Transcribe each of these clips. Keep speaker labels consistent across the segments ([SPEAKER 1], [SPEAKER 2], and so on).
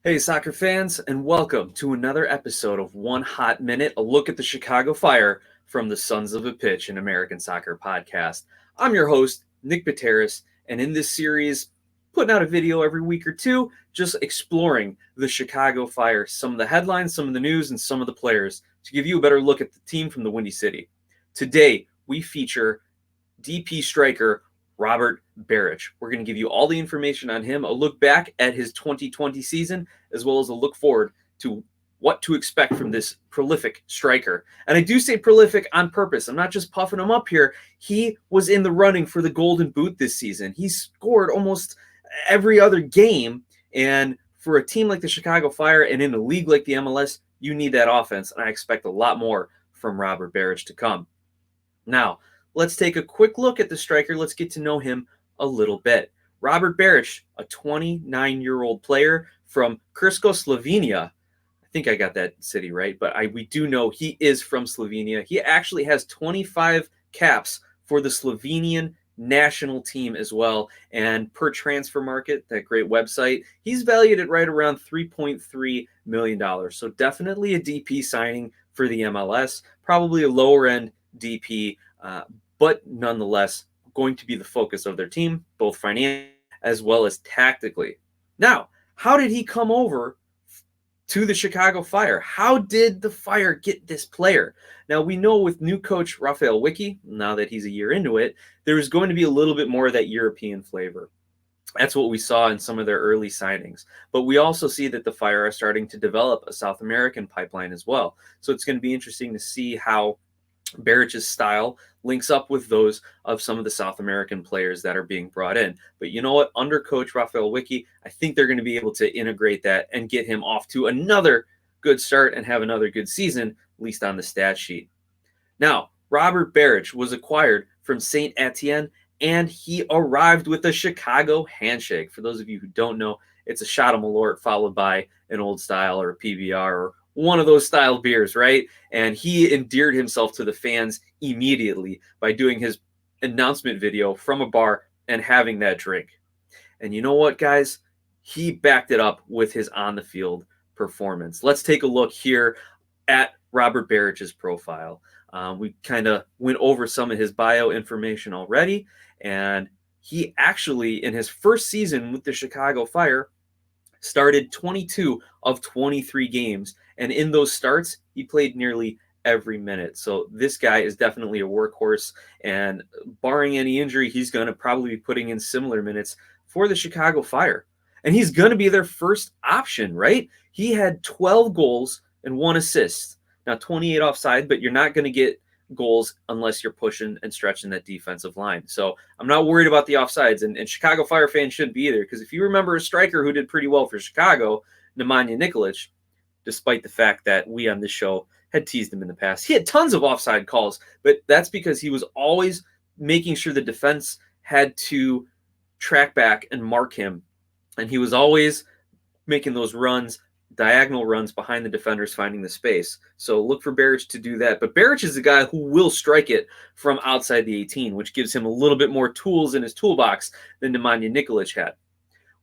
[SPEAKER 1] Hey, soccer fans, and welcome to another episode of One Hot Minute, a look at the Chicago Fire from the Sons of a Pitch, an American soccer podcast. I'm your host, Nick Bateris, and in this series, putting out a video every week or two, just exploring the Chicago Fire, some of the headlines, some of the news, and some of the players to give you a better look at the team from the Windy City. Today, we feature DP striker Robert Beric. We're going to give you all the information on him, a look back at his 2020 season, as well as a look forward to what to expect from this prolific striker. And I do say prolific on purpose. I'm not just puffing him up here. He was in the running for the Golden Boot this season. He scored almost every other game. And for a team like the Chicago Fire and in a league like the MLS, you need that offense. And I expect a lot more from Robert Beric to come. Now, let's take a quick look at the striker. Let's get to know him a little bit. Robert Beric, a 29-year-old player from Krško, Slovenia. I think I got that city right, but we do know he is from Slovenia. He actually has 25 caps for the Slovenian national team as well. And per Transfer Market, that great website, he's valued at right around $3.3 million. So definitely a DP signing for the MLS, probably a lower-end DP, but nonetheless going to be the focus of their team, both financially as well as tactically. Now, how did he come over to the Chicago Fire? How did the Fire get this player? Now, we know with new coach Raphael Wicki, now that he's a year into it, there's going to be a little bit more of that European flavor. That's what we saw in some of their early signings. But we also see that the Fire are starting to develop a South American pipeline as well. So it's going to be interesting to see how Beric's style links up with those of some of the South American players that are being brought in. But you know what? Under coach Raphael Wicki, I think they're going to be able to integrate that and get him off to another good start and have another good season, at least on the stat sheet. Now, Robert Beric was acquired from St. Etienne, and he arrived with a Chicago handshake. For those of you who don't know, it's a shot of Malort followed by an old style or a PBR or one of those style beers, right? And he endeared himself to the fans immediately by doing his announcement video from a bar and having that drink. And you know what, guys? He backed it up with his on-the-field performance. Let's take a look here at Robert Beric's profile. We kind of went over some of his bio information already, and he actually, in his first season with the Chicago Fire, started 22 of 23 games. And in those starts, he played nearly every minute. So this guy is definitely a workhorse. And barring any injury, he's going to probably be putting in similar minutes for the Chicago Fire. And he's going to be their first option, right? He had 12 goals and 1 assist. Now, 28 offside, but you're not going to get goals unless you're pushing and stretching that defensive line. So I'm not worried about the offsides, and Chicago Fire fans shouldn't be either, because if you remember a striker who did pretty well for Chicago, Nemanja Nikolic, despite the fact that we on this show had teased him in the past, he had tons of offside calls, but that's because he was always making sure the defense had to track back and mark him, and he was always making those runs, diagonal runs behind the defenders, finding the space. So look for Beric to do that. But Beric is the guy who will strike it from outside the 18, which gives him a little bit more tools in his toolbox than Nemanja Nikolic had.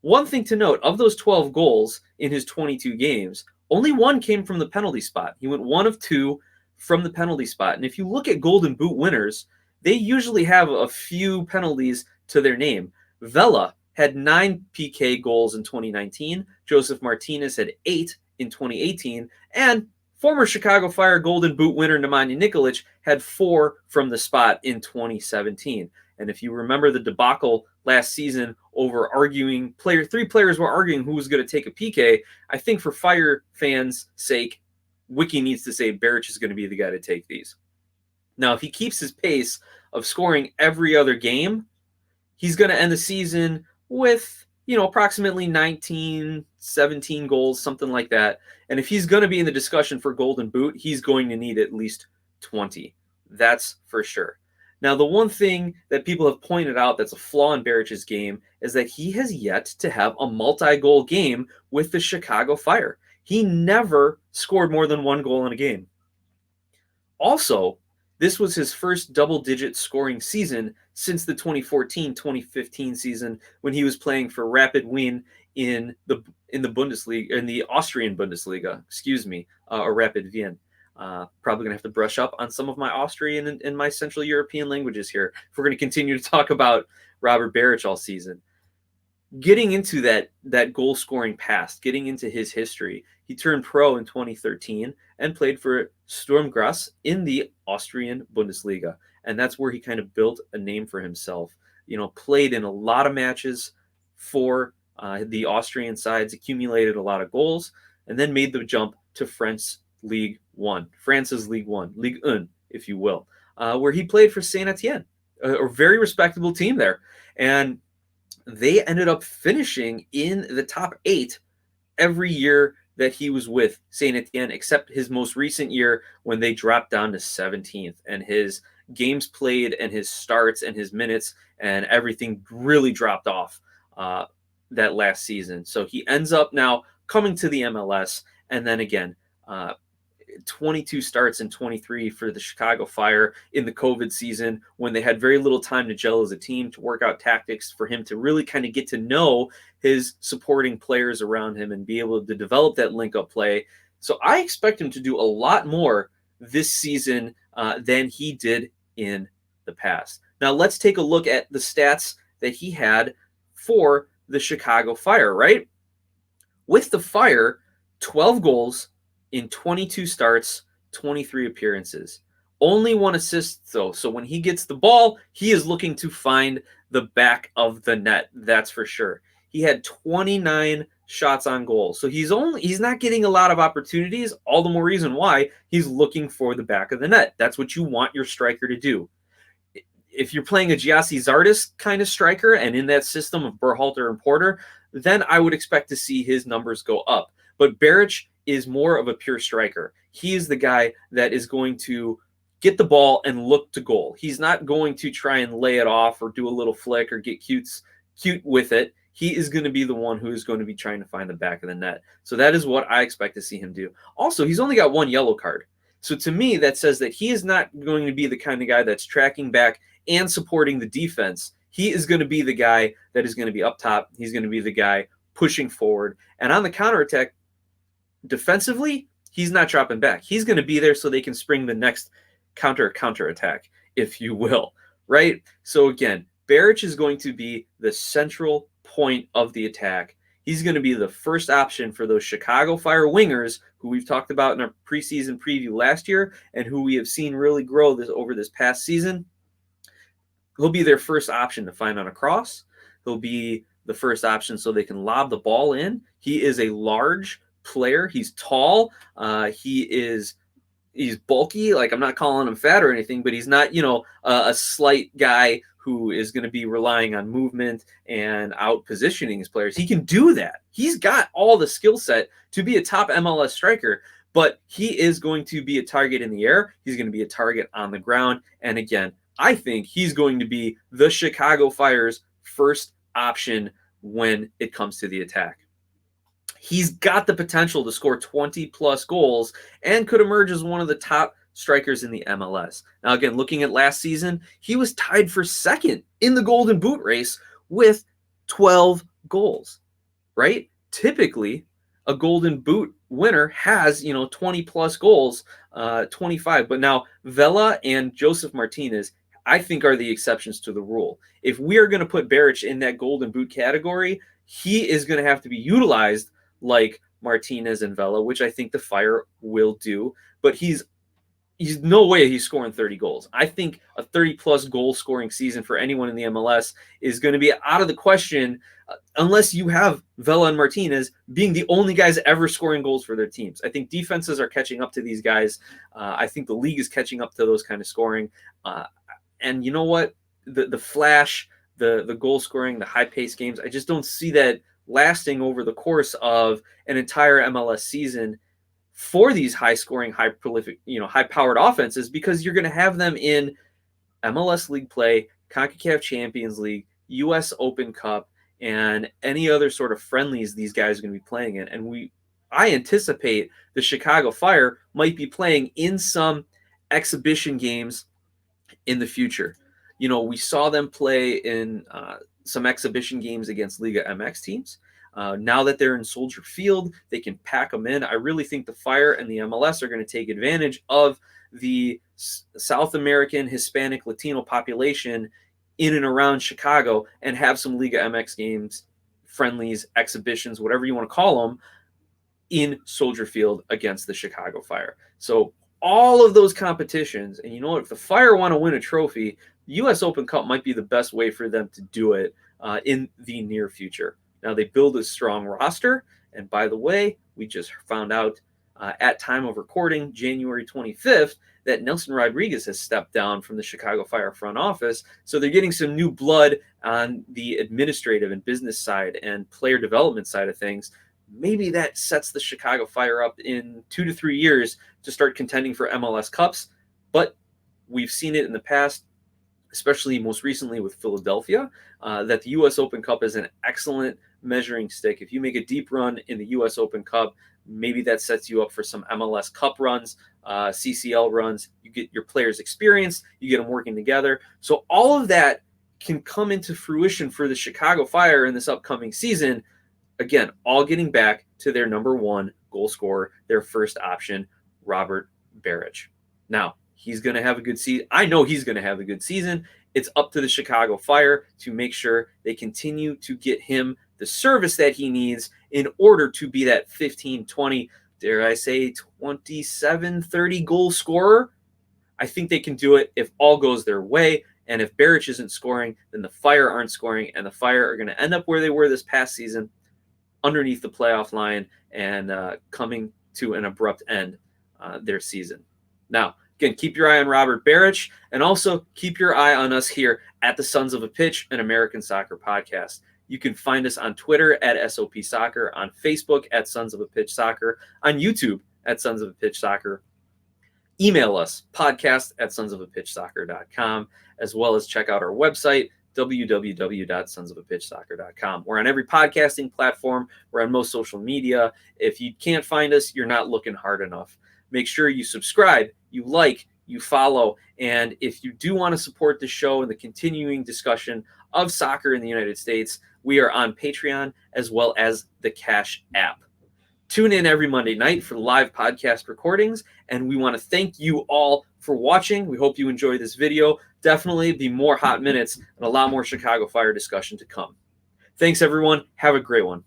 [SPEAKER 1] One thing to note, of those 12 goals in his 22 games, only 1 came from the penalty spot. He went 1 of 2 from the penalty spot. And if you look at Golden Boot winners, they usually have a few penalties to their name. Vela had 9 PK goals in 2019. Joseph Martinez had 8 in 2018. And former Chicago Fire Golden Boot winner Nemanja Nikolic had 4 from the spot in 2017. And if you remember the debacle last season over arguing, 3 players were arguing who was going to take a PK, I think for Fire fans' sake, Wicki needs to say Beric is going to be the guy to take these. Now, if he keeps his pace of scoring every other game, he's going to end the season with, approximately 19, 17 goals, something like that. And if he's going to be in the discussion for Golden Boot, he's going to need at least 20. That's for sure. Now, the one thing that people have pointed out that's a flaw in Beric's game is that he has yet to have a multi-goal game with the Chicago Fire. He never scored more than 1 goal in a game. Also, this was his first double-digit scoring season since the 2014-2015 season when he was playing for Rapid Wien in the in the Bundesliga, in the Austrian Bundesliga, or Rapid Wien. Probably going to have to brush up on some of my Austrian and my Central European languages here if we're going to continue to talk about Robert Beric all season. Getting into that goal scoring past, getting into his history, he turned pro in 2013 and played for Sturm Graz in the Austrian Bundesliga. And that's where he kind of built a name for himself. Played in a lot of matches for the Austrian sides, accumulated a lot of goals, and then made the jump to France's League 1, Ligue 1, if you will, where he played for Saint Etienne, a very respectable team there. And they ended up finishing in the top 8 every year that he was with Saint Etienne, except his most recent year when they dropped down to 17th. And his games played and his starts and his minutes and everything really dropped off that last season. So he ends up now coming to the MLS. And then again, 22 starts and 23 for the Chicago Fire in the COVID season when they had very little time to gel as a team, to work out tactics, for him to really kind of get to know his supporting players around him and be able to develop that link-up play. So I expect him to do a lot more this season than he did in the past. Now let's take a look at the stats that he had for the Chicago Fire, right? With the Fire, 12 goals in 22 starts, 23 appearances. Only 1 assist, though. So when he gets the ball, he is looking to find the back of the net. That's for sure. He had 29 shots on goal. So he's not getting a lot of opportunities. All the more reason why he's looking for the back of the net. That's what you want your striker to do. If you're playing a Giassi Zardes kind of striker and in that system of Berhalter and Porter, then I would expect to see his numbers go up. But Beric is more of a pure striker. He is the guy that is going to get the ball and look to goal. He's not going to try and lay it off or do a little flick or get cute with it. He is going to be the one who is going to be trying to find the back of the net. So that is what I expect to see him do. Also, he's only got 1 yellow card. So to me, that says that he is not going to be the kind of guy that's tracking back and supporting the defense. He is going to be the guy that is going to be up top. He's going to be the guy pushing forward. And on the counterattack, defensively, he's not dropping back. He's going to be there so they can spring the next counterattack, if you will, right? So again, Beric is going to be the central point of the attack. He's going to be the first option for those Chicago Fire wingers who we've talked about in our preseason preview last year and who we have seen really grow over this past season. He'll be their first option to find on a cross. He'll be the first option so they can lob the ball in. He is a large player. He's tall. He's bulky. Like, I'm not calling him fat or anything, but he's not, a slight guy who is going to be relying on movement and out positioning his players. He can do that. He's got all the skill set to be a top MLS striker, but he is going to be a target in the air. He's going to be a target on the ground. And again, I think he's going to be the Chicago Fire's first option when it comes to the attack. He's got the potential to score 20-plus goals and could emerge as one of the top strikers in the MLS. Now, again, looking at last season, he was tied for second in the Golden Boot race with 12 goals, right? Typically, a Golden Boot winner has, 20-plus goals, 25. But now Vela and Joseph Martinez, I think, are the exceptions to the rule. If we are going to put Beric in that Golden Boot category, he is going to have to be utilized like Martinez and Vela, which I think the Fire will do. But he's no way he's scoring 30 goals. I think a 30-plus goal scoring season for anyone in the MLS is going to be out of the question unless you have Vela and Martinez being the only guys ever scoring goals for their teams. I think defenses are catching up to these guys. I think the league is catching up to those kind of scoring. And you know what? The flash, the goal scoring, the high-paced games, I just don't see that lasting over the course of an entire MLS season for these high-scoring, high-prolific, high-powered offenses, because you're going to have them in MLS League play, CONCACAF Champions League, U.S. Open Cup, and any other sort of friendlies these guys are going to be playing in. And I anticipate the Chicago Fire might be playing in some exhibition games in the future. We saw them play in some exhibition games against Liga MX teams. Now that they're in Soldier Field, they can pack them in. I really think the Fire and the MLS are going to take advantage of the South American, Hispanic, Latino population in and around Chicago and have some Liga MX games, friendlies, exhibitions, whatever you want to call them, in Soldier Field against the Chicago Fire. So all of those competitions, and you know what, if the Fire want to win a trophy, the U.S. Open Cup might be the best way for them to do it in the near future. Now, they build a strong roster, and by the way, we just found out at time of recording, January 25th, that Nelson Rodriguez has stepped down from the Chicago Fire front office. So they're getting some new blood on the administrative and business side and player development side of things. Maybe that sets the Chicago Fire up in 2 to 3 years to start contending for MLS Cups. But we've seen it in the past, especially most recently with Philadelphia, that the U.S. Open Cup is an excellent measuring stick. If you make a deep run in the U.S. Open Cup, maybe that sets you up for some MLS Cup runs, CCL runs. You get your players experience, you get them working together. So all of that can come into fruition for the Chicago Fire in this upcoming season. Again, all getting back to their number one goal scorer, their first option, Robert Beric. Now, he's going to have a good season. I know he's going to have a good season. It's up to the Chicago Fire to make sure they continue to get him the service that he needs in order to be that 15, 20, dare I say 27, 30 goal scorer. I think they can do it if all goes their way. And if Beric isn't scoring, then the Fire aren't scoring, and the Fire are going to end up where they were this past season, underneath the playoff line and coming to an abrupt end their season. Now, again, keep your eye on Robert Beric, and also keep your eye on us here at the Sons of a Pitch, an American Soccer podcast. You can find us on Twitter at SOPSoccer, on Facebook at Sons of a Pitch Soccer, on YouTube at Sons of a Pitch Soccer. Email us, podcast at sonsofapitchsoccer.com, as well as check out our website, www.sonsofapitchsoccer.com. We're on every podcasting platform. We're on most social media. If you can't find us, you're not looking hard enough. Make sure you subscribe, you like, you follow, and if you do want to support the show and the continuing discussion of soccer in the United States, we are on Patreon as well as the Cash app. Tune in every Monday night for live podcast recordings, and we want to thank you all for watching. We hope you enjoy this video. Definitely be more hot minutes and a lot more Chicago Fire discussion to come. Thanks, everyone. Have a great one.